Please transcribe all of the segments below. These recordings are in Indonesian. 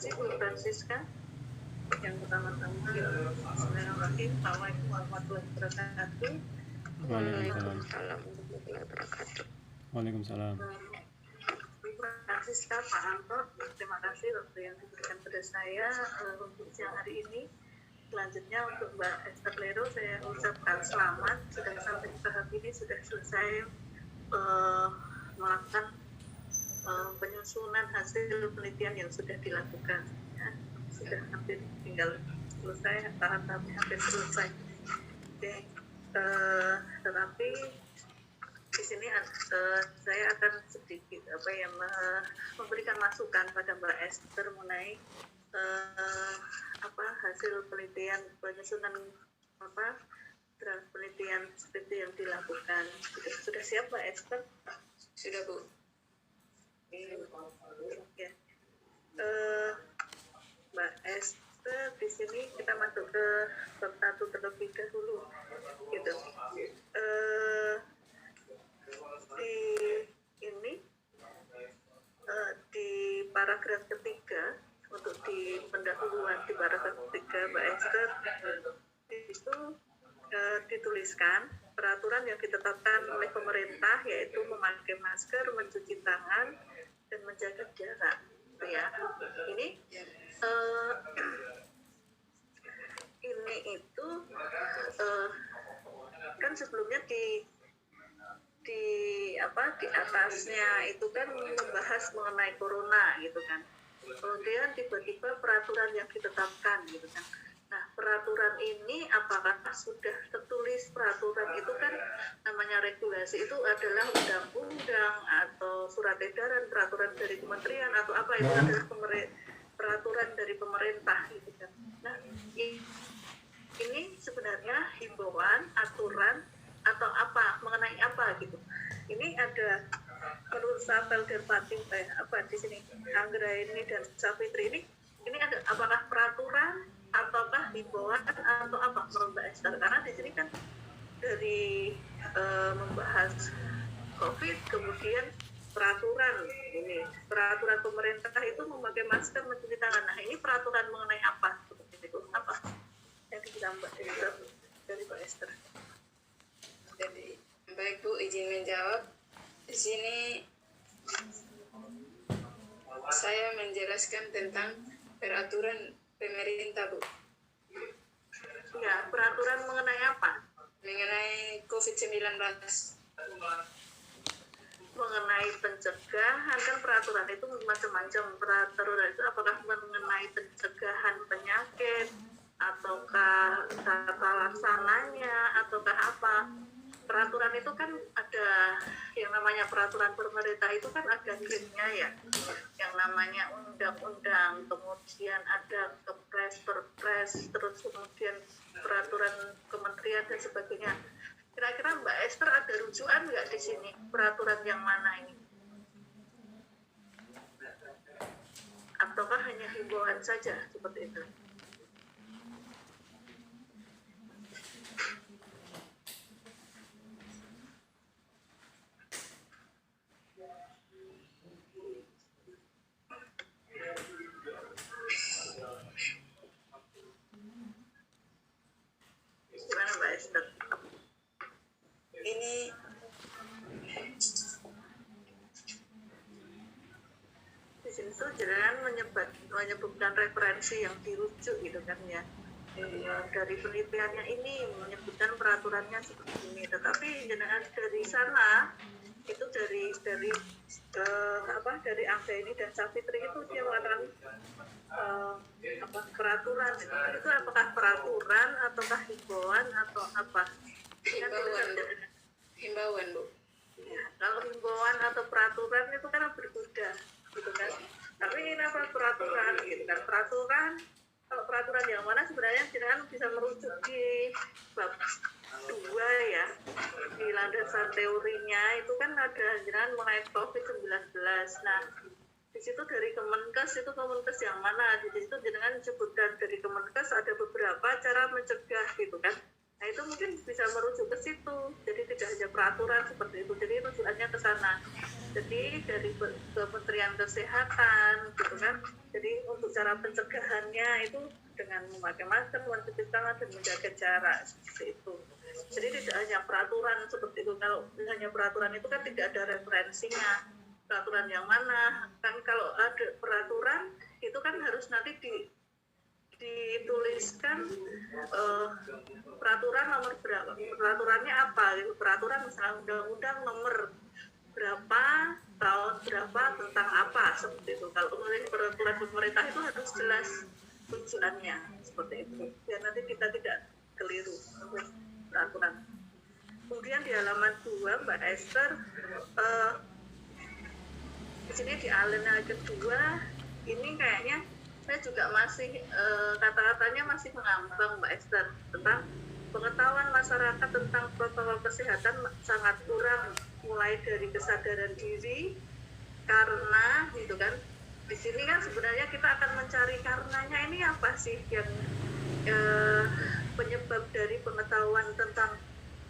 kasih Bu Francisca. Yang pertama-tama, Bismillahirrahmanirrahim. Assalamualaikum warahmatullahi wabarakatuh. Waalaikumsalam warahmatullahi wabarakatuh. Waalaikumsalam. Ibu Francisca, Pak Anto, terima kasih waktu yang diberikan pada saya untuk siang hari ini. Selanjutnya untuk Mbak Esther Lero, saya ucapkan selamat sudah sampai tahap ini, sudah selesai melakukan penyusunan hasil penelitian yang sudah dilakukan. Ya, sudah hampir tinggal selesai, tahap-tahapnya hampir selesai. Oke, tetapi di sini saya akan sedikit memberikan masukan pada Mbak Esther mengenai hasil penelitian penyusunan draft penelitian seperti yang dilakukan. Sudah siap Mbak Esther? Sudah Bu. Oke. Mbak Esther, di sini kita masuk ke bab 1 terlebih dahulu, gitu. Di ini di paragraf ketiga, untuk di pendahuluan di paragraf ketiga Mbak Esther itu dituliskan peraturan yang ditetapkan oleh pemerintah, yaitu memakai masker, mencuci tangan, dan menjaga jarak. Ya, ini itu kan sebelumnya di atasnya itu kan membahas mengenai corona gitu kan. Kemudian tiba-tiba peraturan yang ditetapkan gitu kan. Nah, peraturan ini apakah sudah tertulis? Peraturan itu kan namanya regulasi, itu adalah undang-undang atau surat edaran, peraturan dari kementerian atau apa, itu adalah peraturan dari pemerintah gitu kan. Nah, ini sebenarnya himbauan, aturan atau apa, mengenai apa gitu. Ini ada menurut Safel Derpati di sini Anggraini dan Safitri ini ada apakah peraturan ataukah himbauan atau apa menurut Mbak Esther? Karena di sini kan dari membahas COVID, kemudian peraturan pemerintah itu memakai masker, mencuci tangan. Nah, ini peraturan mengenai apa? Seperti itu apa yang ditambah dari Mbak Esther? Jadi baik Bu, izin menjawab. Di sini saya menjelaskan tentang peraturan pemerintah Bu. Ya, peraturan mengenai apa? Mengenai COVID-19. Mengenai pencegahan, kan peraturan itu macam-macam. Peraturan itu apakah mengenai pencegahan penyakit, ataukah tata laksananya, ataukah apa? Peraturan itu kan ada yang namanya peraturan pemerintah itu kan ada grade-nya ya, yang namanya undang-undang, kemudian ada kepres, perpres, terus kemudian peraturan kementerian dan sebagainya. Kira-kira Mbak Esther ada rujukan nggak di sini peraturan yang mana ini? Ataukah hanya himbauan saja seperti itu? Gimana Mbak Esther? Ini di sini tuh jangan menyebutkan referensi yang dirujuk gitu kan ya. Dari penelitiannya ini menyebutkan peraturannya seperti ini, tetapi jangan dari sana itu dari Anggraini dan Safitri itu dia mengatakan peraturan itu apakah peraturan ataukah himbauan atau apa? himbauan Bu. Ya, kalau himbauan atau peraturan itu kan berbeda gitu kan. Tapi ini apa peraturan gitu kan. Kalau peraturan yang mana sebenarnya jangan bisa merujuk di bab 2 ya. Di landasan teorinya itu kan ada jangan mengenai COVID-19. Nah, di situ dari Kemenkes yang mana? Di situ jangan disebutkan dari Kemenkes ada beberapa cara mencegah gitu kan. Nah itu mungkin bisa merujuk ke situ. Jadi tidak hanya peraturan seperti itu. Jadi rujukannya ke sana. Jadi dari Kementerian Kesehatan gitu kan. Jadi untuk cara pencegahannya itu dengan memakai masker, mencuci tangan dan menjaga jarak seperti itu. Jadi tidak hanya peraturan seperti itu. Kalau hanya peraturan itu kan tidak ada referensinya. Peraturan yang mana? Kan kalau ada peraturan itu kan harus nanti dituliskan peraturan nomor berapa, peraturannya apa gitu. Peraturan misalnya undang-undang nomor berapa tahun berapa tentang apa seperti itu. Kalau menulis peraturan pemerintah itu harus jelas tujuannya seperti itu biar nanti kita tidak keliru peraturan. Kemudian di halaman 2 Mbak Esther, di sini di alinea kedua ini kayaknya saya juga masih kata-katanya masih mengambang Mbak Esther, tentang pengetahuan masyarakat tentang protokol kesehatan sangat kurang, mulai dari kesadaran diri, karena gitu kan. Di sini kan sebenarnya kita akan mencari karenanya ini apa sih yang penyebab dari pengetahuan tentang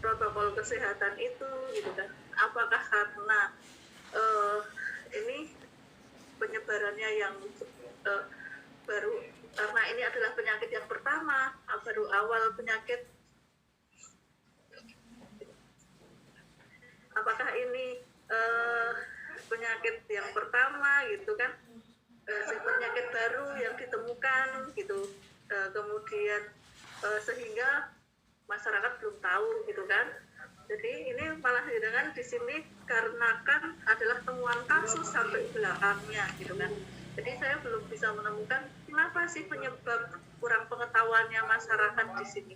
protokol kesehatan itu gitu kan. Apakah karena ini penyebarannya yang baru, karena ini adalah penyakit yang pertama, baru awal penyakit, apakah ini penyakit yang pertama gitu kan, penyakit baru yang ditemukan gitu, kemudian sehingga masyarakat belum tahu gitu kan. Jadi ini malah dengan di sini karena kan adalah temuan kasus sampai belakangnya gitu kan. Jadi saya belum bisa menemukan kenapa sih penyebab kurang pengetahuannya masyarakat di sini.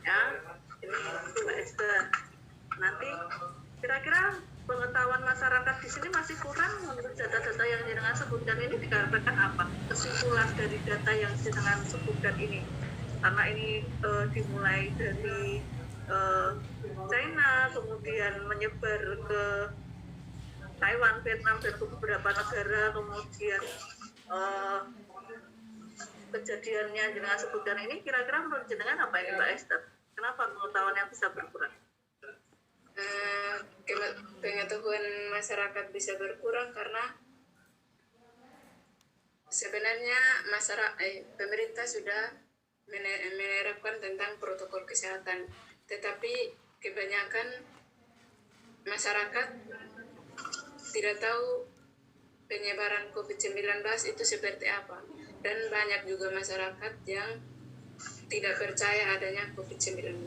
Ya, ini Mbak Esther. Nanti kira-kira pengetahuan masyarakat di sini masih kurang menurut data-data yang jenengan sebutkan ini dikarenakan apa? Kesimpulan dari data yang jenengan sebutkan ini. Karena ini dimulai dari China, kemudian menyebar ke Taiwan, Vietnam, dan beberapa negara, kemudian kejadiannya jenengan sebutkan ini, kira-kira menurut jenengan apa ini Mbak Esther? Kenapa pengetahuannya bisa berkurang? Pengetahuan masyarakat bisa berkurang karena sebenarnya pemerintah sudah menerapkan tentang protokol kesehatan, tetapi kebanyakan masyarakat tidak tahu penyebaran COVID-19 itu seperti apa, dan banyak juga masyarakat yang tidak percaya adanya COVID-19.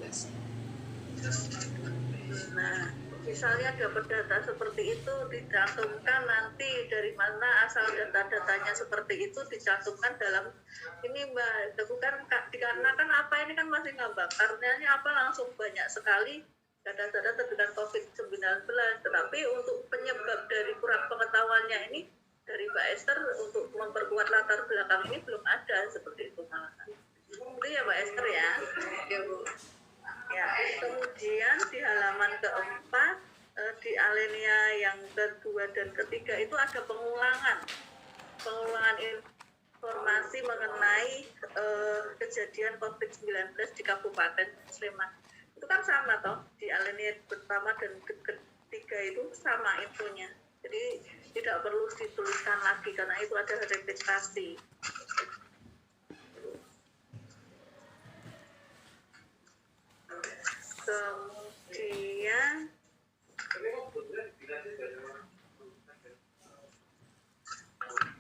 Nah, misalnya dapat data seperti itu dicantumkan, nanti dari mana asal data-datanya seperti itu dicantumkan dalam ini Mbak, itu kan dikarenakan apa, ini kan masih ngambang, karenanya apa langsung banyak sekali data-data tentang COVID-19, tetapi untuk penyebab dari kurang pengetahuannya ini dari Mbak Esther untuk memperkuat latar belakang ini belum ada seperti itu malahan. Itu ya Mbak Esther ya. Ya Bu. Ya, kemudian di halaman keempat di alinea yang kedua dan ketiga itu ada pengulangan informasi mengenai kejadian COVID-19 di Kabupaten Sleman. Itu kan sama toh, di alinea pertama dan ketiga itu sama infonya. Jadi tidak perlu dituliskan lagi karena itu ada repetisi. Kemudian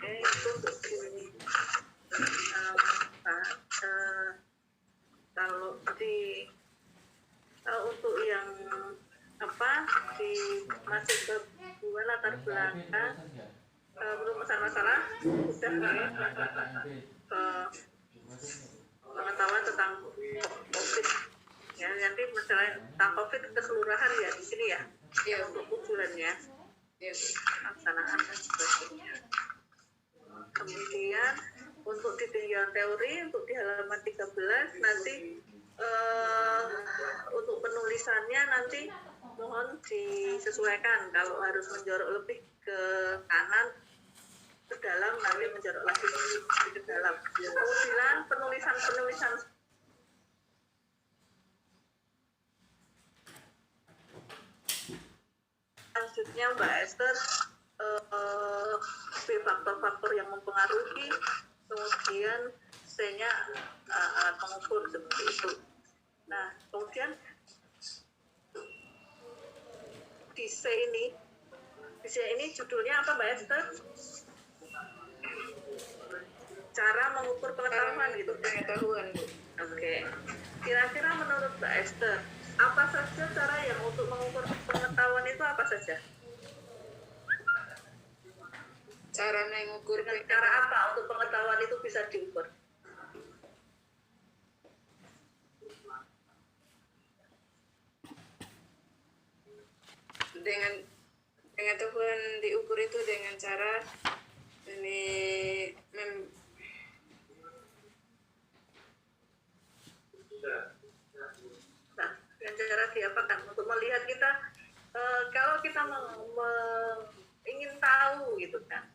itu begini, kalau untuk yang di masuk ke dua latar belakang untuk masalah sudah pengetahuan tentang COVID. Ya, nanti masalah tentang COVID keseluruhan ya di sini ya. Ya, untuk tujuannya. ya. Pelaksanaan dan sebagainya. Kemudian untuk ditinjau teori untuk di halaman 13 nanti untuk penulisannya nanti mohon disesuaikan, kalau harus menjorok lebih ke kanan ke dalam nanti menjorok lagi ke dalam. Kemudian penulisan maksudnya Mbak Esther B faktor-faktor yang mempengaruhi, kemudian C-nya alat pengukur seperti itu. Nah, kemudian di C ini judulnya apa Mbak Esther? Cara mengukur pengetahuan gitu. Pengetahuan, Bu. Oke. Kira-kira menurut Mbak Esther, apa saja cara yang untuk mengukur pengetahuan itu apa saja? Cara mengukur Dengan cara apa untuk pengetahuan itu bisa diukur? dengan pengetahuan diukur itu dengan cara ini Nah, dengan cara diapakan untuk melihat kita kalau kita ingin tahu gitu kan,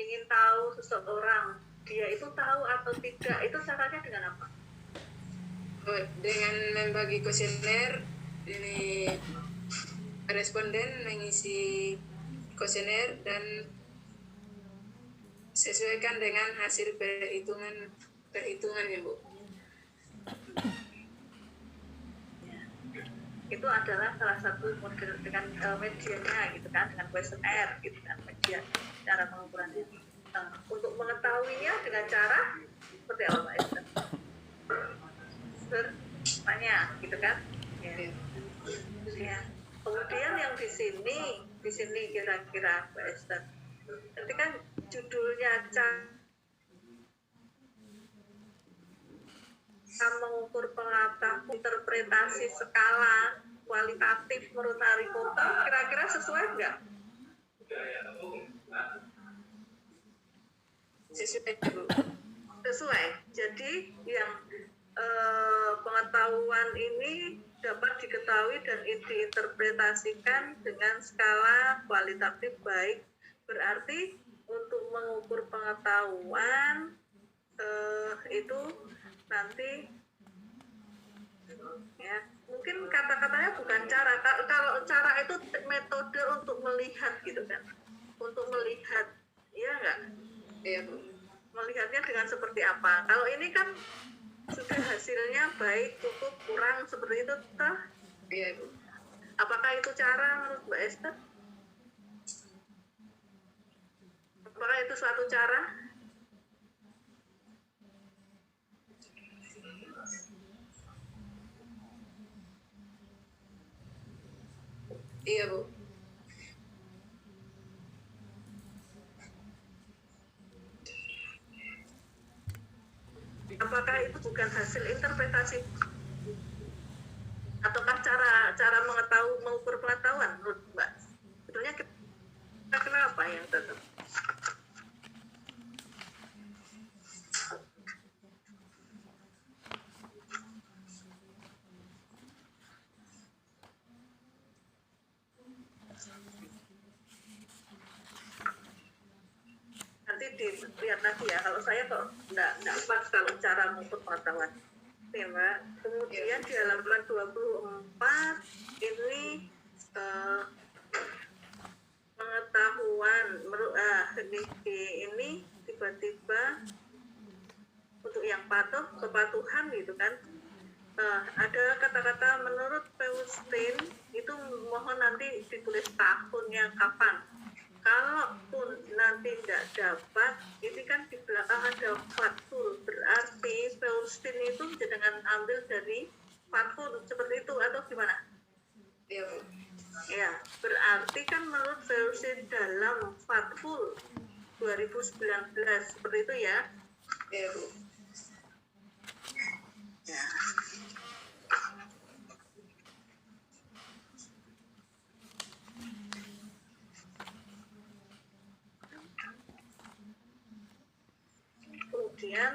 ingin tahu seseorang dia itu tahu atau tidak, itu caranya dengan apa? dengan membagi kuesioner, ini responden mengisi kuesioner dan sesuaikan dengan hasil perhitungan ya Bu. Itu adalah salah satu model dengan medianya gitu kan, dengan kuesioner gitu kan, media cara pengukurannya. Untuk mengetahuinya dengan cara seperti apa Mbak Esther? Bertanya gitu kan ya. Ya. Kemudian yang di sini kira-kira Mbak Esther, nanti kan judulnya mengukur pengetahuan interpretasi skala kualitatif menurut Harry Potter, kira-kira sesuai nggak? Sesuai. Jadi yang pengetahuan ini dapat diketahui dan diinterpretasikan dengan skala kualitatif baik. Berarti untuk mengukur pengetahuan itu nanti ya mungkin kata-katanya bukan cara. Kalau cara itu metode untuk melihat gitu kan, untuk melihat, iya nggak? Iya Bu. Melihatnya dengan seperti apa? Kalau ini kan sudah hasilnya baik, cukup, kurang, seperti itu toh? Iya Bu. Apakah itu cara menurut Mbak Esther? Apakah itu suatu cara? Iya Bu. Apakah itu bukan hasil interpretasi? Ataukah cara mengukur pengetahuan menurut Mbak? Sebetulnya kira-kira apa yang tetap? Nanti dilihat lagi ya, kalau saya kok nggak pas kalau cara mengukur pengetahuan. Nih Mbak, kemudian di halaman 24 ini pengetahuan ini tiba-tiba untuk yang kepatuhan gitu kan, ada kata-kata menurut Peustin itu mohon nanti ditulis tahunnya kapan. Kalaupun nanti tidak dapat, ini kan di belakang ada fathul, berarti Peustin itu dengan ambil dari fathul seperti itu atau gimana? Iya Bu. Ya, berarti kan menurut Peustin dalam fathul 2019 seperti itu ya? Iya Bu. Ya. Kemudian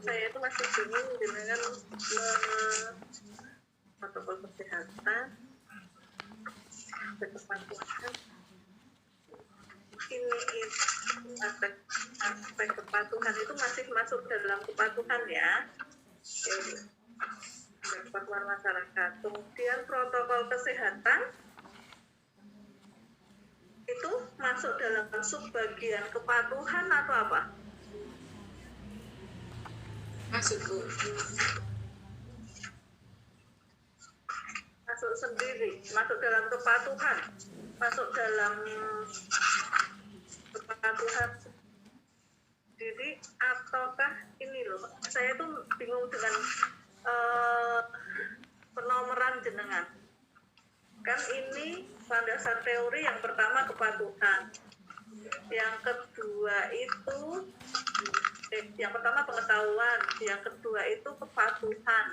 saya itu masih bingung dengan protokol kesehatan, kepatuhan. Ini aspek kepatuhan itu masih masuk dalam kepatuhan ya. Kepatuhan masyarakat. Kemudian protokol kesehatan masuk dalam subbagian kepatuhan atau apa? Masuk, Bu. Masuk sendiri, masuk dalam kepatuhan, masuk dalam kepatuhan sendiri, ataukah ini loh, saya tuh bingung dengan penomoran jenengan. Kan ini landasan teori yang pertama kepatuhan, yang kedua itu yang pertama pengetahuan, yang kedua itu kepatuhan.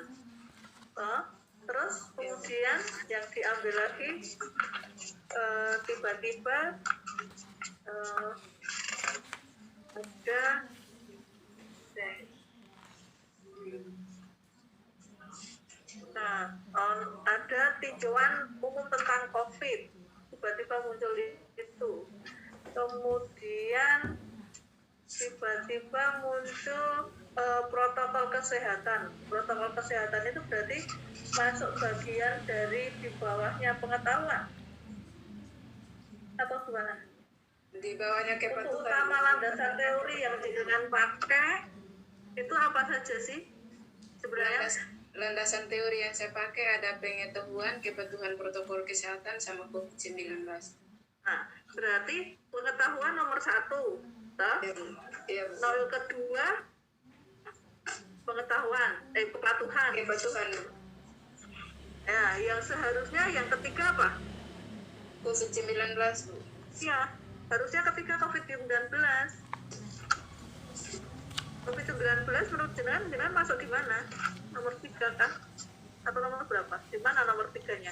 Terus kemudian yang diambil lagi tiba-tiba ada ada tinjauan umum tentang COVID, tiba-tiba muncul itu. Kemudian tiba-tiba muncul protokol kesehatan. Protokol kesehatan itu berarti masuk bagian dari di bawahnya pengetahuan atau gimana? Di bawahnya kepatuhan. Untuk utama landasan teori yang dengan pakai itu apa saja sih sebenarnya? Landasan teori yang saya pakai ada pengetahuan, kepatuhan protokol kesehatan, sama COVID-19. Nah, berarti pengetahuan nomor 1, toh? Iya. Nomor kedua pengetahuan, kepatuhan. Kepatuhan. Ya, yang seharusnya yang ketiga apa? COVID-19, Bu. Iya, harusnya ketiga COVID-19. COVID-19 menurut jenengan masuk di mana? Nomor 3 kah? Atau nomor berapa? Di mana nomor 3-nya?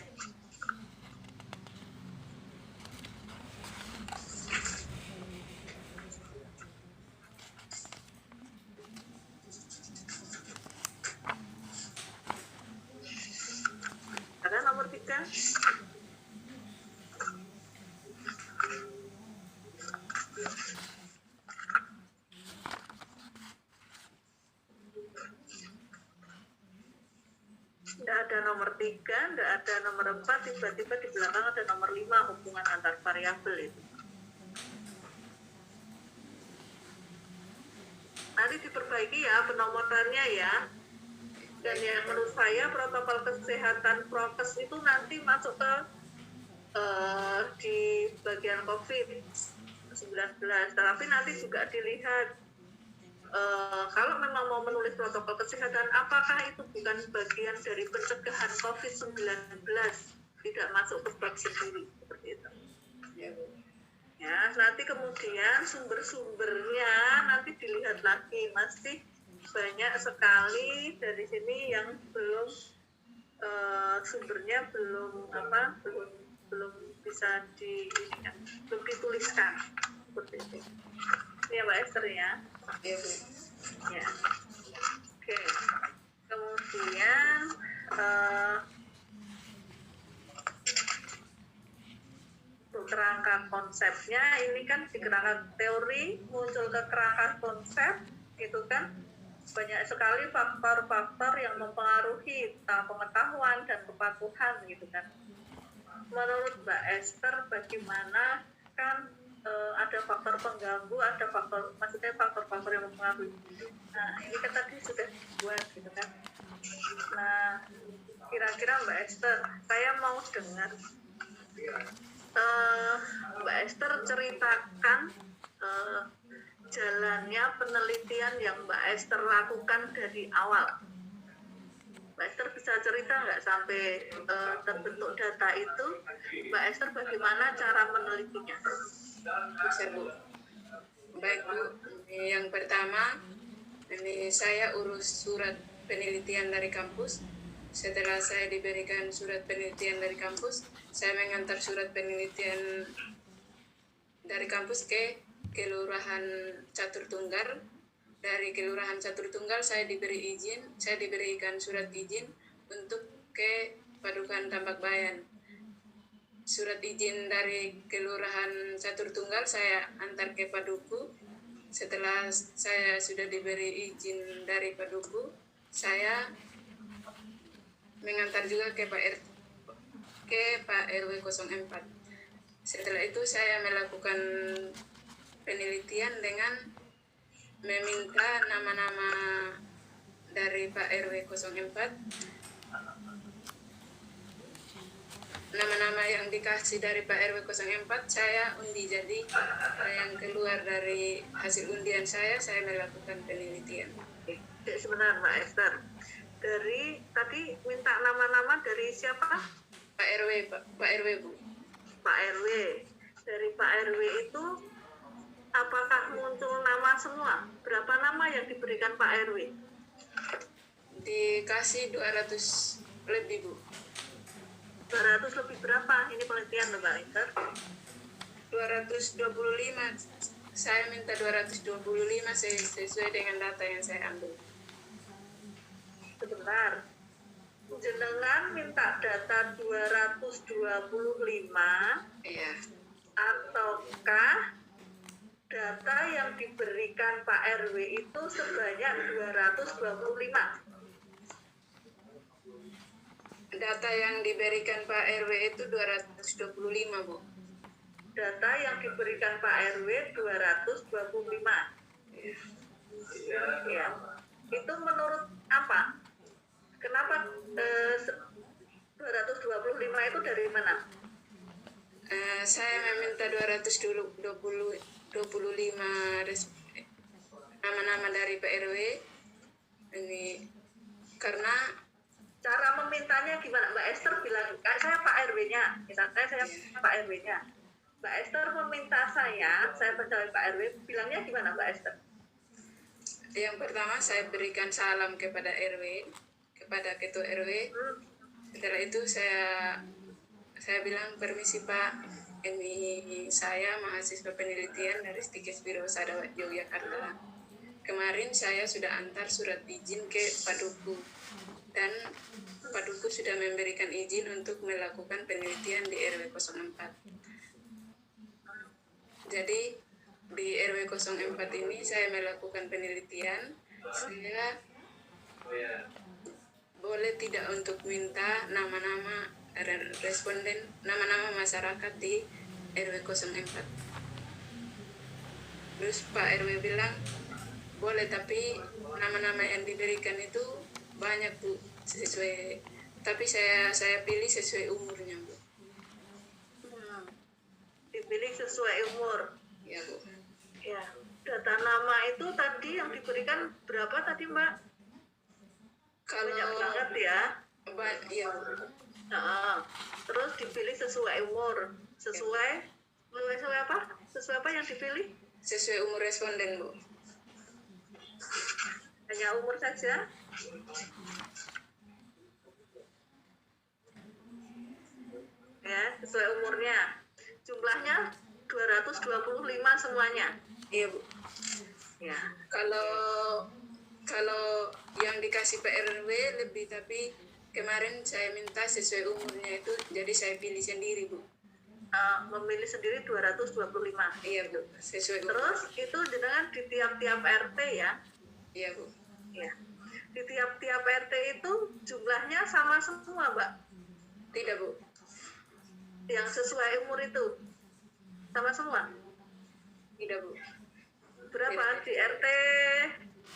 Ada nomor 3? Tidak ada nomor 3, tidak ada nomor 4, tiba-tiba di belakang ada nomor 5, hubungan antar variabel itu. Nanti diperbaiki ya penomorannya ya. Dan yang menurut saya protokol kesehatan prokes itu nanti masuk ke di bagian COVID-19. Tapi nanti juga dilihat kalau memang mau menulis protokol kesehatan, apakah itu bukan bagian dari pencegahan COVID-19, tidak masuk ke bab sendiri seperti itu. Ya, nanti kemudian sumber-sumbernya nanti dilihat lagi, masih banyak sekali dari sini yang belum sumbernya belum bisa belum dituliskan seperti itu. Ya Mbak Esther ya. Iya, Bu. Ya. Oke. Kemudian untuk kerangka konsepnya ini kan di kerangka teori muncul ke kerangka konsep itu kan banyak sekali faktor-faktor yang mempengaruhi tentang pengetahuan dan kepatuhan gitu kan. Menurut Mbak Esther bagaimana kan ada faktor pengganggu, ada maksudnya faktor-faktor yang mempengaruhi. Nah, ini kan tadi sudah dibuat gitu kan. Nah, kira-kira Mbak Esther, saya mau dengar Mbak Esther ceritakan jalannya penelitian yang Mbak Esther lakukan dari awal. Mbak Esther bisa cerita nggak sampai terbentuk data itu, Mbak Esther bagaimana cara menelitinya? Bisa, Bu. Baik, Bu. Yang pertama, ini saya urus surat penelitian dari kampus. Setelah saya diberikan surat penelitian dari kampus, saya mengantar surat penelitian dari kampus ke Kelurahan Catur Tunggal. Dari Kelurahan Catur Tunggal saya diberikan surat izin untuk ke Padukan Tambak Bayan. Surat izin dari Kelurahan Catur Tunggal saya antar ke Paduku. Setelah saya sudah diberi izin dari Paduku, saya mengantar juga ke Pak RW 04. Setelah itu saya melakukan penelitian dengan meminta nama-nama dari Pak RW 04. Nama-nama yang dikasih dari Pak RW 04 saya undi, jadi yang keluar dari hasil undian saya melakukan penelitian. Sebentar Mbak Esther, dari tadi minta nama-nama dari siapa? Pak RW Bu. Pak RW. Dari Pak RW itu apakah muncul nama semua? Berapa nama yang diberikan Pak RW? Dikasih 200 lebih Bu. 200 lebih berapa? Ini penelitian loh Mbak Esther. 225. Saya minta 225 sesuai dengan data yang saya ambil. Sebentar. Jenengan minta data 225. Iya. Ataukah data yang diberikan Pak RW itu sebanyak 225? Data yang diberikan Pak RW itu 225 Bu. Data yang diberikan Pak RW 225. Ya. Itu menurut apa? Kenapa 225 itu dari mana? Saya meminta 225 nama-nama dari Pak RW ini karena cara memintanya gimana? Mbak Esther bilang, saya Pak RW-nya, misalnya saya Pak RW-nya. Mbak Esther meminta saya pencari Pak RW, bilangnya gimana Mbak Esther? Yang pertama saya berikan salam kepada RW, kepada ketua RW. Setelah itu saya bilang, permisi Pak, ini saya mahasiswa penelitian dari Stikes Wirausaha Yogyakarta. Kemarin saya sudah antar surat izin ke Pak Duku dan Pak Duku sudah memberikan izin untuk melakukan penelitian di RW 04. Jadi di RW 04 ini saya melakukan penelitian. Saya boleh tidak untuk minta nama-nama responden, nama-nama masyarakat di RW 04. Terus Pak RW bilang boleh, tapi nama-nama yang diberikan itu banyak Bu, sesuai, tapi saya pilih sesuai umurnya Bu. Dipilih sesuai umur. Ya Bu. Ya. Data nama itu tadi yang diberikan berapa tadi Mbak? Banyak banget ya. Iya. Nah, terus dipilih sesuai umur. Sesuai apa? Sesuai apa yang dipilih? Sesuai umur responden Bu. Hanya umur saja. Ya, sesuai umurnya. Jumlahnya 225 semuanya. Iya Bu. Ya. Kalau yang dikasih PRW lebih, tapi kemarin saya minta sesuai umurnya itu, jadi saya pilih sendiri Bu. Memilih sendiri 225. Iya Bu, sesuai umur. Terus itu dengan di tiap-tiap RT ya? Iya Bu. Ya. Di tiap-tiap RT itu jumlahnya sama semua Mbak? Tidak Bu. Yang sesuai umur itu sama semua? Tidak Bu. Berapa? Tidak. Di RT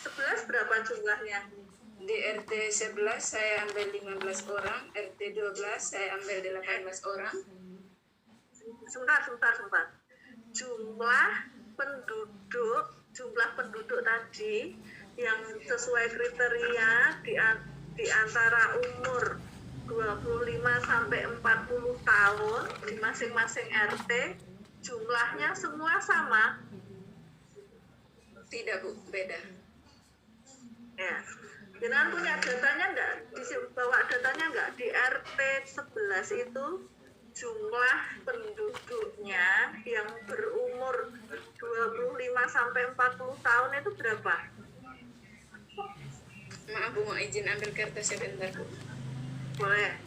11 berapa jumlahnya? Di RT 11 saya ambil 15 orang, RT 12 saya ambil 18 orang. Sebentar. Jumlah penduduk tadi yang sesuai kriteria di antara umur 25 sampai 40 tahun di masing-masing RT, jumlahnya semua sama? Tidak Bu, beda. Ya. Jangan punya datanya enggak? Bawa datanya enggak? Di RT 11 itu jumlah penduduknya yang berumur 25 sampai 40 tahun itu berapa? Maaf Bu, mau izin ambil kertas sebentar Bu. Boleh.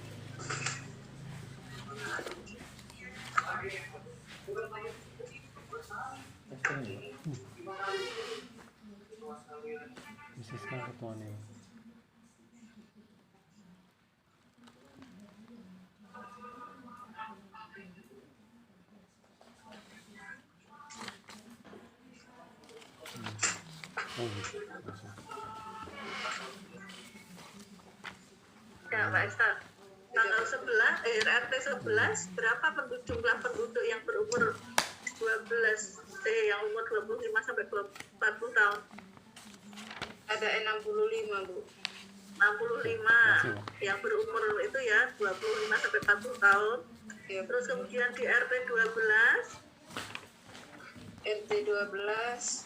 Bisa sekarang ketuanya. Ya, Mbak Esther. Tanggal 11, RT 11, berapa jumlah penduduk yang berumur 12, yang umur 25 sampai 40 tahun? Ada 65, Bu. 65 yang berumur itu ya 25 sampai 40 tahun. Ya, Terus kemudian di RT 12 RT 12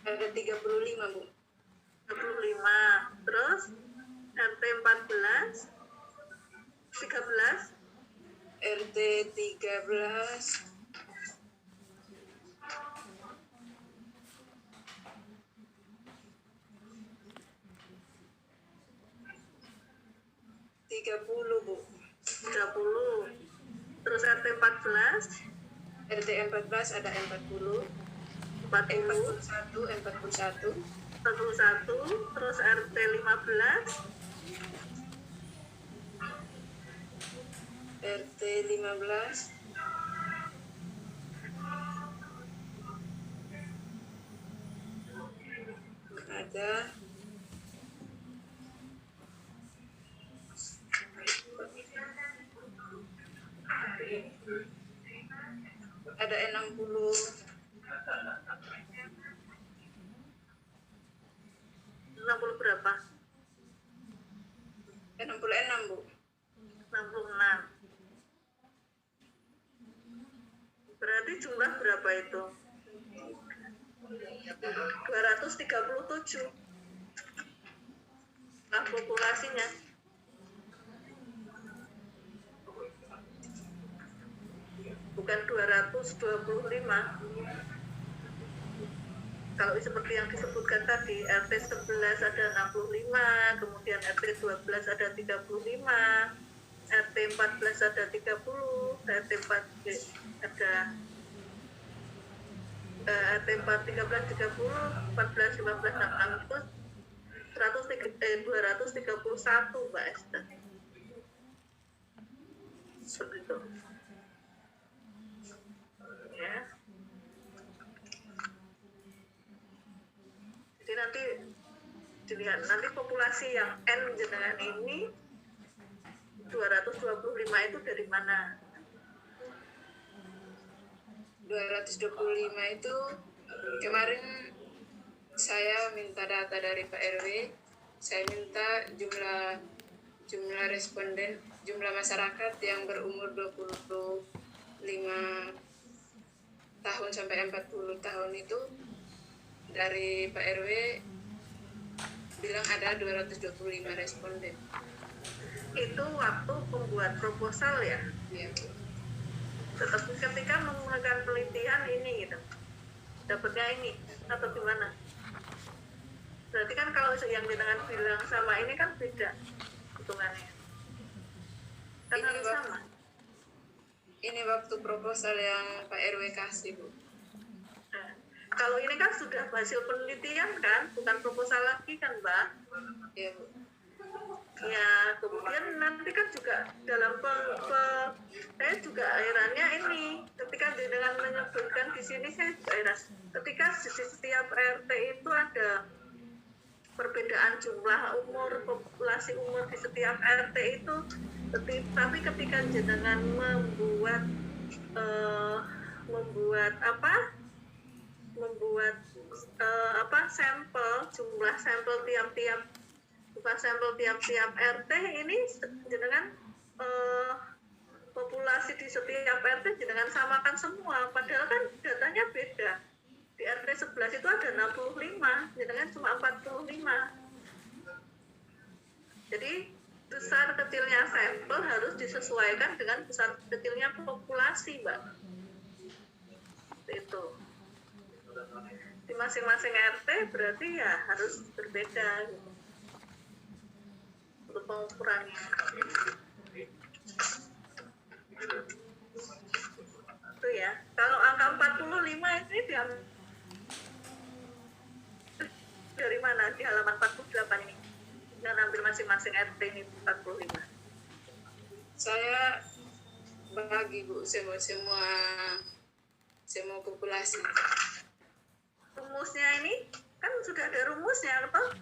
ada 35, Bu. 35. Terus RT 14 13 RT 13 30, Bu. 30. Terus RT 14 RT 14 ada 40, 40 41. 41. Terus RT 15 RT 15 ada 60, 60 berapa? 66, Bu. 66. Berarti jumlah berapa itu? 237. Nah, populasinya. Bukan 225. Kalau seperti yang disebutkan tadi, RT 11 ada 65, kemudian RT 12 ada 35, RT 14 ada 30, RT 4 ada RT 4 13 30, 14 15 16 itu 231, Mbak Esther. Seperti itu. Ya. Jadi nanti dilihat nanti populasi yang N jenengan ini 225 itu dari mana? 225 itu kemarin saya minta data dari Pak RW. Saya minta jumlah responden, jumlah masyarakat yang berumur 25 tahun sampai 40 tahun itu dari Pak RW bilang ada 225 responden. Itu waktu pembuat proposal ya? Ya. Tetapi ketika menggunakan penelitian ini gitu, dapatnya ini atau gimana? Berarti kan kalau yang jenengan bilang sama ini kan beda hitungannya. Kan harus sama. Ini waktu proposal yang Pak RW kasih, Bu. Nah, kalau ini kan sudah hasil penelitian kan, bukan proposal lagi kan, Mbak? Ya, Bu. Ya, kemudian nanti kan juga dalam saya juga herannya ini, ketika dengan menyebutkan di sini saya juga heran, ketika di setiap RT itu ada perbedaan jumlah umur, populasi umur di setiap RT itu, tapi ketika jenengan membuat sampel, jumlah sampel tiap-tiap RT ini jenengan populasi di setiap RT jenengan samakan semua, padahal kan datanya beda. Di RT 11 itu ada 65, jenengan cuma 45. Jadi besar kecilnya sampel harus disesuaikan dengan besar kecilnya populasi, Mbak. Itu. Di masing-masing RT berarti ya harus berbeda gitu. Untuk pengukurannya. Itu ya. Kalau angka 45 ini diambil dari mana? Di halaman 48 ini. Yang ambil masing-masing RT ini 45. Saya bagi Bu semua populasi. Rumusnya ini kan sudah ada rumusnya, atau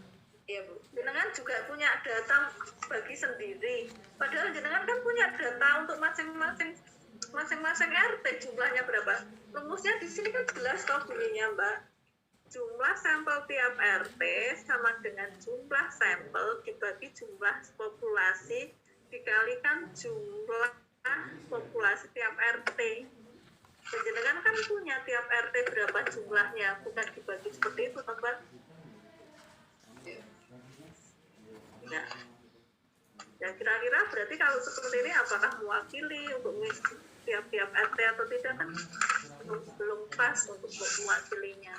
Iya Bu. jenengan juga punya data bagi sendiri. Padahal jenengan kan punya data untuk masing-masing RT jumlahnya berapa. Rumusnya di sini kan jelas kok bunyinya Mbak. Jumlah sampel tiap RT sama dengan jumlah sampel dibagi jumlah populasi dikalikan jumlah populasi tiap RT. Dan jenengan kan punya tiap RT berapa jumlahnya, bukan dibagi seperti itu, Mbak. Nah, ya kira-kira berarti kalau seperti ini apakah mewakili untuk mengisi tiap-tiap RT atau tidak, kan belum pas untuk mewakilinya.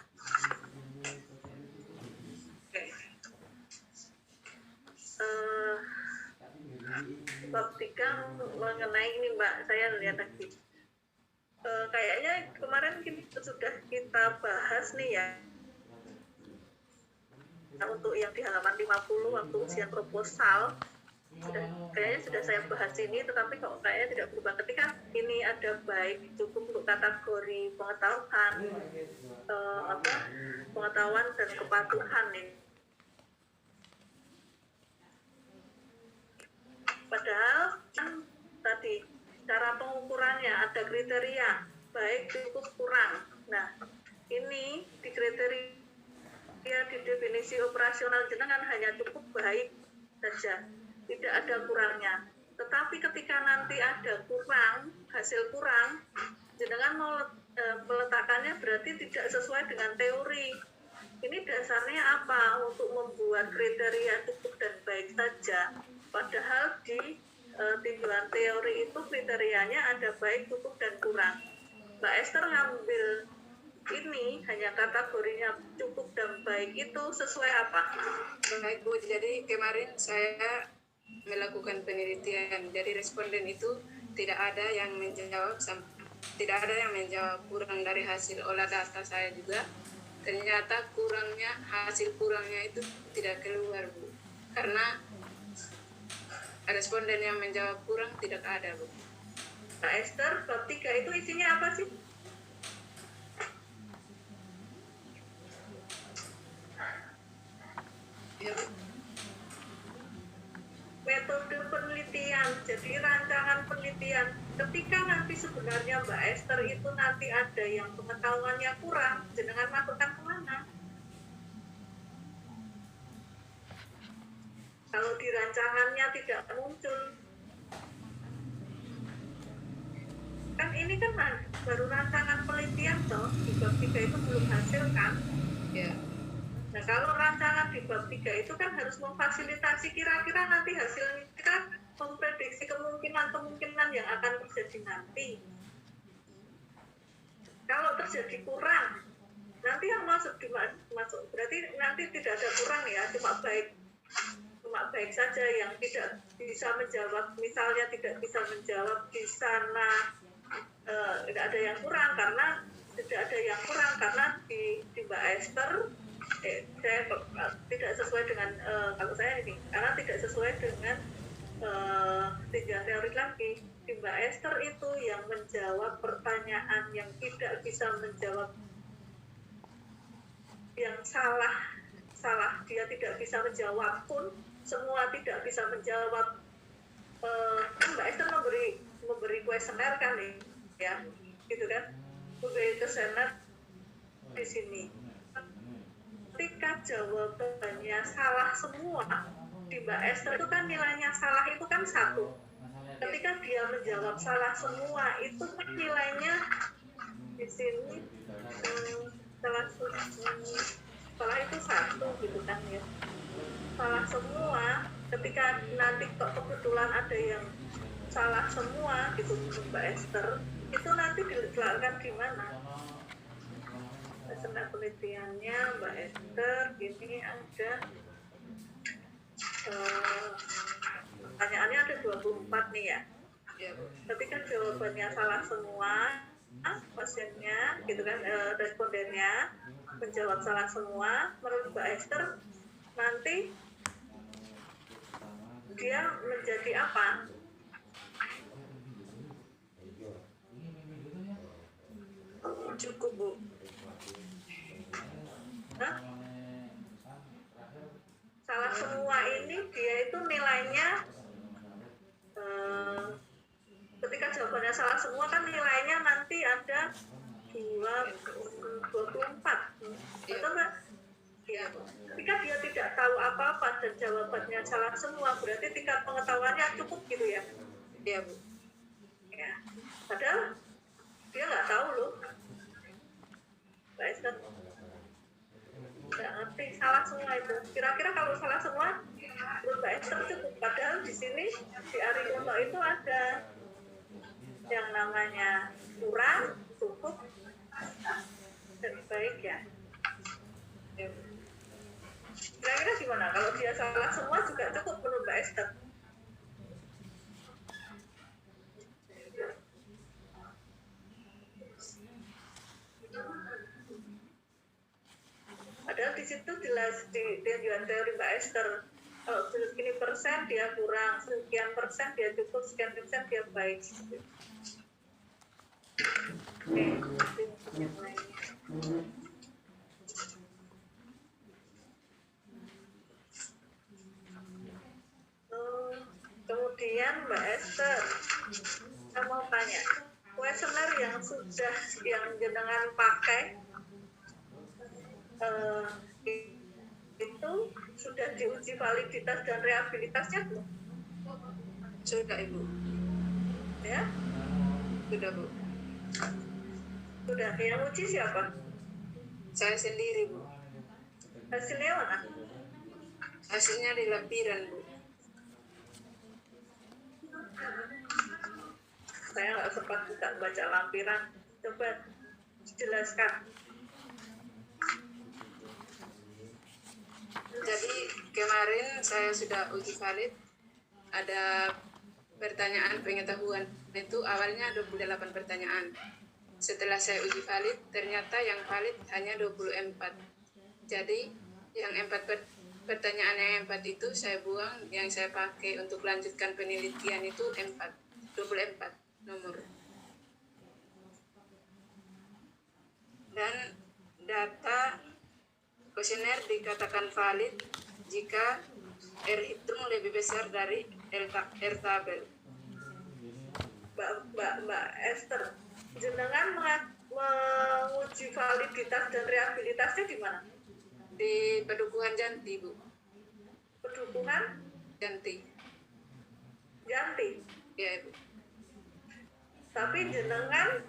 Oke. Bab 3 mengenai ini Mbak, saya lihat tadi. Kayaknya kemarin sudah kita bahas nih ya. Nah, untuk yang di halaman 50 waktu ujian proposal kayaknya sudah saya bahas ini, tetapi kok kayaknya tidak berubah ketika ini ada baik cukup untuk kategori pengetahuan pengetahuan dan kepatuhan nih. Padahal kan tadi cara pengukurannya ada kriteria baik cukup kurang. Nah ini di kriteria di definisi operasional jenengan hanya cukup baik saja, tidak ada kurangnya. Tetapi ketika nanti ada kurang, hasil kurang, jenengan mau meletakkannya berarti tidak sesuai dengan teori. Ini dasarnya apa? Untuk membuat kriteria cukup dan baik saja. Padahal di tinjauan teori itu kriterianya ada baik, cukup, dan kurang. Mbak Esther ngambil ini hanya kategorinya cukup dan baik, itu sesuai apa? Baik Bu, jadi kemarin saya melakukan penelitian, jadi responden itu tidak ada yang menjawab kurang dari hasil olah data saya juga. Ternyata hasil kurangnya itu tidak keluar Bu, karena responden yang menjawab kurang tidak ada Bu. Mbak Esther, bab 3 itu isinya apa sih? Ya, Bu. Metode penelitian, jadi rancangan penelitian. Ketika nanti sebenarnya Mbak Esther itu nanti ada yang pengetahuannya kurang, jenengan masukkan kemana? Kalau di rancangannya tidak muncul, kan ini kan baru rancangan penelitian toh, di bab 3 itu belum hasil kan? Ya. Nah kalau rancangan di bab 3 itu kan harus memfasilitasi kira-kira nanti hasilnya, kita memprediksi kemungkinan yang akan terjadi nanti. Kalau terjadi kurang, nanti yang masuk berarti nanti tidak ada kurang ya, cuma baik saja yang tidak bisa menjawab, misalnya tidak bisa menjawab di sana, tidak ada yang kurang karena di Mbak Esther saya tidak sesuai dengan kalau saya ini, karena tidak sesuai dengan tinjauan teori lagi. Di Mbak Esther itu yang menjawab pertanyaan yang tidak bisa menjawab, yang salah dia tidak bisa menjawab pun, semua tidak bisa menjawab. Mbak Esther memberi kuesioner kan nih ya, gitu kan, memberi kuesioner di sini. Ketika jawabannya salah semua, di Mbak Esther itu kan nilainya salah itu kan 1. Ketika dia menjawab salah semua, itu kan nilainya di sini salah itu 1 gitu kan ya. Salah semua, ketika nanti kok kebetulan ada yang salah semua gitu Mbak Esther, itu nanti diletakkan di mana? Senang penelitiannya Mbak Esther, ini ada pertanyaannya ada 24 nih ya. Ketika jawabannya salah semua, pasiennya gitu kan, respondennya menjawab salah semua, menurut Mbak Esther nanti dia menjadi apa? cukup Bu. Hah? Salah semua ini dia itu nilainya ketika jawabannya salah semua kan nilainya nanti ada 24, betul Mbak? Iya Bu. Ketika dia tidak tahu apa-apa dan jawabannya salah semua, berarti tingkat pengetahuannya cukup gitu ya? Iya Bu. Ya. Padahal dia nggak tahu loh, Mbak Esther. Nggak ngerti, salah semua itu. Kira-kira kalau salah semua, menurut Mbak Esther cukup. Padahal di sini di Ariyono itu ada yang namanya kurang, cukup, dan baik ya. Kira-kira gimana? Kalau dia salah semua juga cukup menurut Mbak Esther. Padahal di situ jelas di tujuan teori Mbak Esther. Kalau segini persen dia kurang, sekian persen dia cukup, sekian persen dia baik. Oke, yang lainnya. Kemudian Mbak Esther, saya mau tanya, kuesioner yang sudah yang jenengan pakai itu sudah diuji validitas dan rehabilitasnya belum? Sudah Ibu. Ya? Sudah Bu. Sudah. Yang uji siapa? Saya sendiri Bu. Hasilnya mana? Hasilnya di lampiran Bu. Saya nggak sempat juga baca lampiran. Coba jelaskan. Jadi kemarin saya sudah uji valid, ada pertanyaan pengetahuan, itu awalnya 28 pertanyaan. Setelah saya uji valid, ternyata yang valid hanya 24. Jadi yang 4 pertanyaan yang 4 itu saya buang, yang saya pakai untuk lanjutkan penelitian itu 24 nomor. Dan data kuesioner dikatakan valid jika R hitung lebih besar dari R tabel. Mbak Esther, jenengan menguji validitas dan rehabilitasnya di mana? Di Pedukuhan Janti Bu. Pedukuhan Janti. Ya Ibu. Tapi jenengan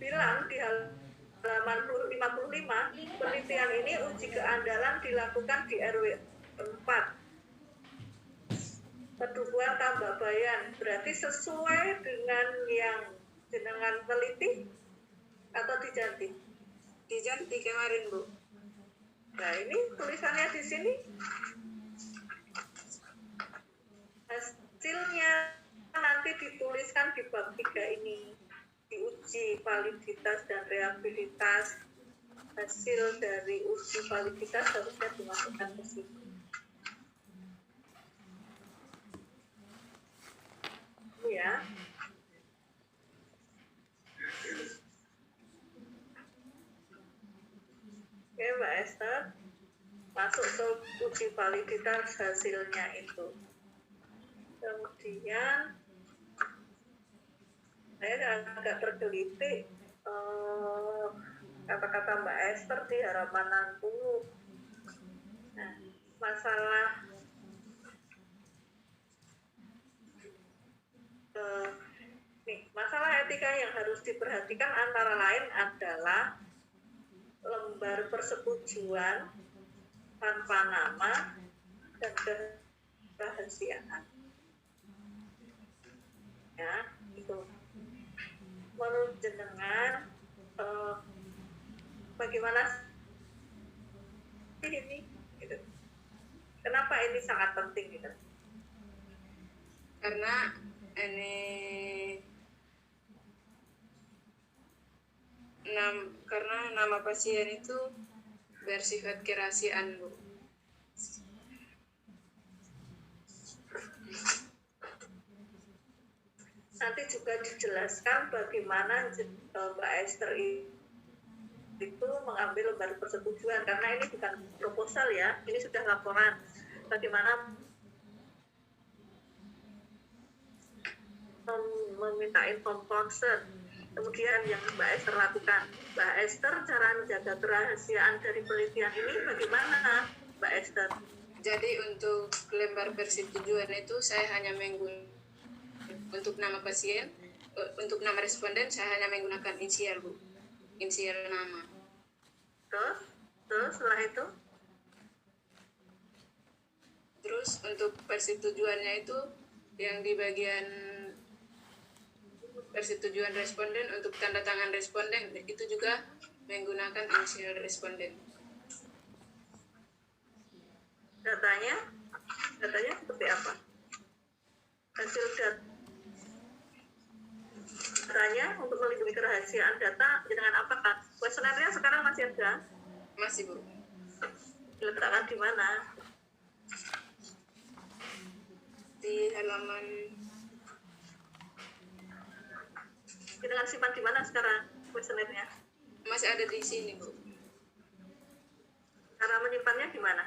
bilang di halaman 55, penelitian ini uji keandalan dilakukan di RW 4 Pedukuhan Tambabayan. Berarti sesuai dengan yang jenengan teliti atau di Janti? Di Janti kemarin Bu. Nah ini tulisannya di sini hasilnya nanti dituliskan di bab 3 ini, diuji validitas dan rehabilitas. Hasil dari uji validitas harusnya dimasukkan ke situ. Ya. Oke Mbak Esther, masuk ke uji validitas hasilnya itu. Kemudian saya agak tergelitik kata-kata Mbak Esther di halaman 60. Nah, masalah etika yang harus diperhatikan antara lain adalah lembar persetujuan tanpa nama dan kerahasiaan. Ya, itu. Menurut jenengan bagaimana ini? Gitu. Kenapa ini sangat penting gitu? Karena karena nama pasien itu bersifat kerahasiaan Bu. Nanti juga dijelaskan bagaimana Mbak Esther itu mengambil lembar persetujuan, karena ini bukan proposal ya, ini sudah laporan bagaimana meminta inform concern. Kemudian yang Mbak Esther lakukan, Mbak Esther cara menjaga kerahasiaan dari penelitian ini bagaimana Mbak Esther? Jadi untuk lembar persetujuan itu saya hanya menggunakan untuk nama pasien, untuk nama responden saya hanya menggunakan inisial Bu, inisial nama. Terus setelah itu? Terus untuk persetujuannya itu yang di bagian persetujuan responden untuk tanda tangan responden itu juga menggunakan inisial responden. Datanya seperti apa? Hasil datanya untuk melindungi kerahasiaan data dengan apakah? Kuesionernya sekarang masih ada? Masih Bu. Diletakkan di mana? Di halaman. Dengan simpan di mana sekarang kuesionernya? Masih ada di sini Bu. Cara menyimpannya di mana?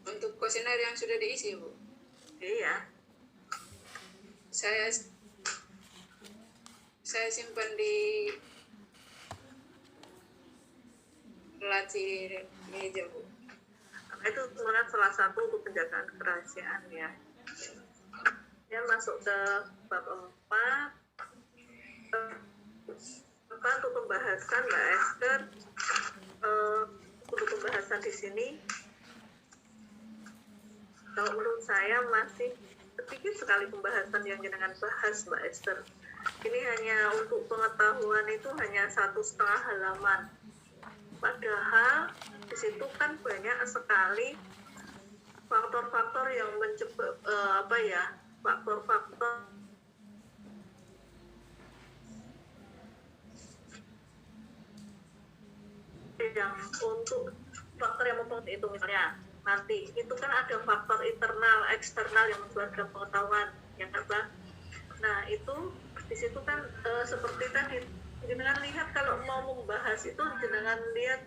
Untuk kuesioner yang sudah diisi Bu. Iya. Saya simpan di laci meja Bu. Itu sebenarnya salah satu untuk penjagaan kerahasiaan ya. Dia masuk ke bab 4 untuk pembahasan Mbak Esther, untuk pembahasan di sini kalau menurut saya masih sedikit sekali pembahasan yang jenengan bahas Mbak Esther. Ini hanya untuk pengetahuan itu hanya 1,5 halaman. Padahal di situ kan banyak sekali faktor-faktor yang faktor-faktor yang untuk faktor yang mempengaruhi itu, misalnya nanti itu kan ada faktor internal, eksternal yang membuat pengetahuan yang apa. Nah itu di situ kan seperti tadi jenengan lihat kalau mau membahas itu jenengan lihat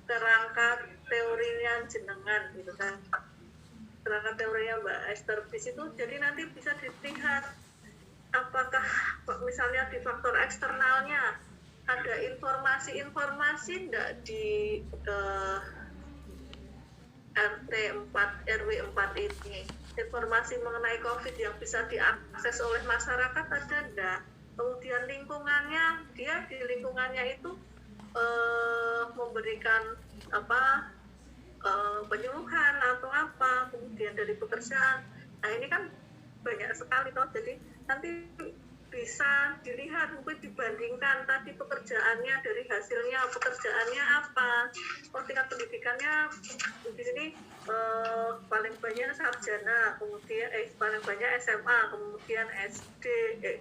kerangka teorinya jenengan gitu kan, kerangka teorinya Mbak Esther di situ. Jadi nanti bisa dilihat apakah misalnya di faktor eksternalnya ada informasi enggak di RT 4 RW 4 ini, informasi mengenai COVID yang bisa diakses oleh masyarakat ada enggak. Kemudian lingkungannya, dia di lingkungannya itu memberikan penyuluhan atau apa, kemudian dari pekerjaan. Nah ini kan banyak sekali toh, jadi nanti bisa dilihat, mungkin dibandingkan tadi pekerjaannya dari hasilnya, pekerjaannya apa, tingkat pendidikannya di sini paling banyak sarjana, kemudian paling banyak SMA, kemudian SD,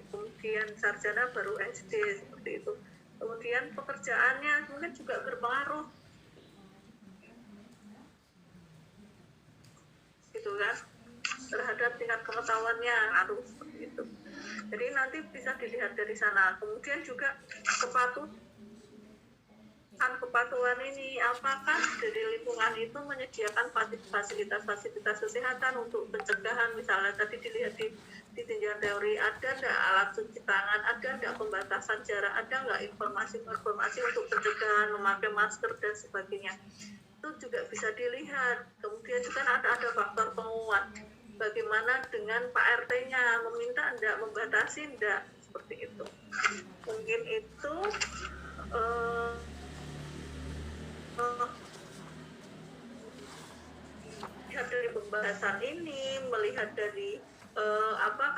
kemudian sarjana baru SD, seperti itu. Kemudian pekerjaannya mungkin juga berpengaruh, gitu kan, terhadap tingkat pengetahuannya, harus seperti itu. Jadi nanti bisa dilihat dari sana. Kemudian juga kepatuhan ini, apakah dari lingkungan itu menyediakan fasilitas kesehatan untuk pencegahan, misalnya tadi dilihat di tinjauan teori, ada nggak alat cuci tangan, ada nggak pembatasan jarak, ada nggak informasi untuk pencegahan memakai masker dan sebagainya, itu juga bisa dilihat. Kemudian juga ada faktor penguat, bagaimana dengan Pak RT-nya, meminta enggak, membatasi enggak, seperti itu. Mungkin itu lihat dari pembahasan ini, melihat dari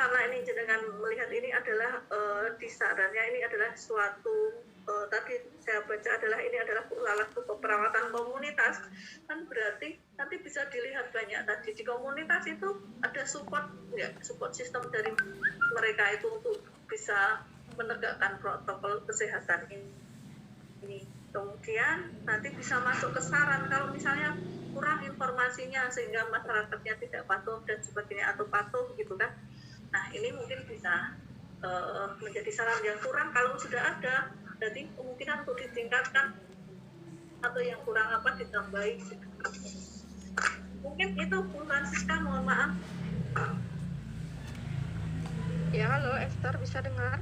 karena ini jenengan melihat ini adalah disarannya ini adalah suatu tadi saya baca adalah ini adalah salah satu keperawatan komunitas, kan berarti nanti bisa dilihat banyak tadi di komunitas itu ada support sistem dari mereka itu untuk bisa menegakkan protokol kesehatan ini. Kemudian nanti bisa masuk ke saran kalau misalnya kurang informasinya sehingga masyarakatnya tidak patuh dan sebagainya, atau patuh gitu kan. Nah ini mungkin bisa menjadi saran yang kurang kalau sudah ada, jadi kemungkinan untuk ditingkatkan atau yang kurang apa ditambahi. Mungkin itu Bu Francisca, mohon maaf. Ya, halo Esther, bisa dengar?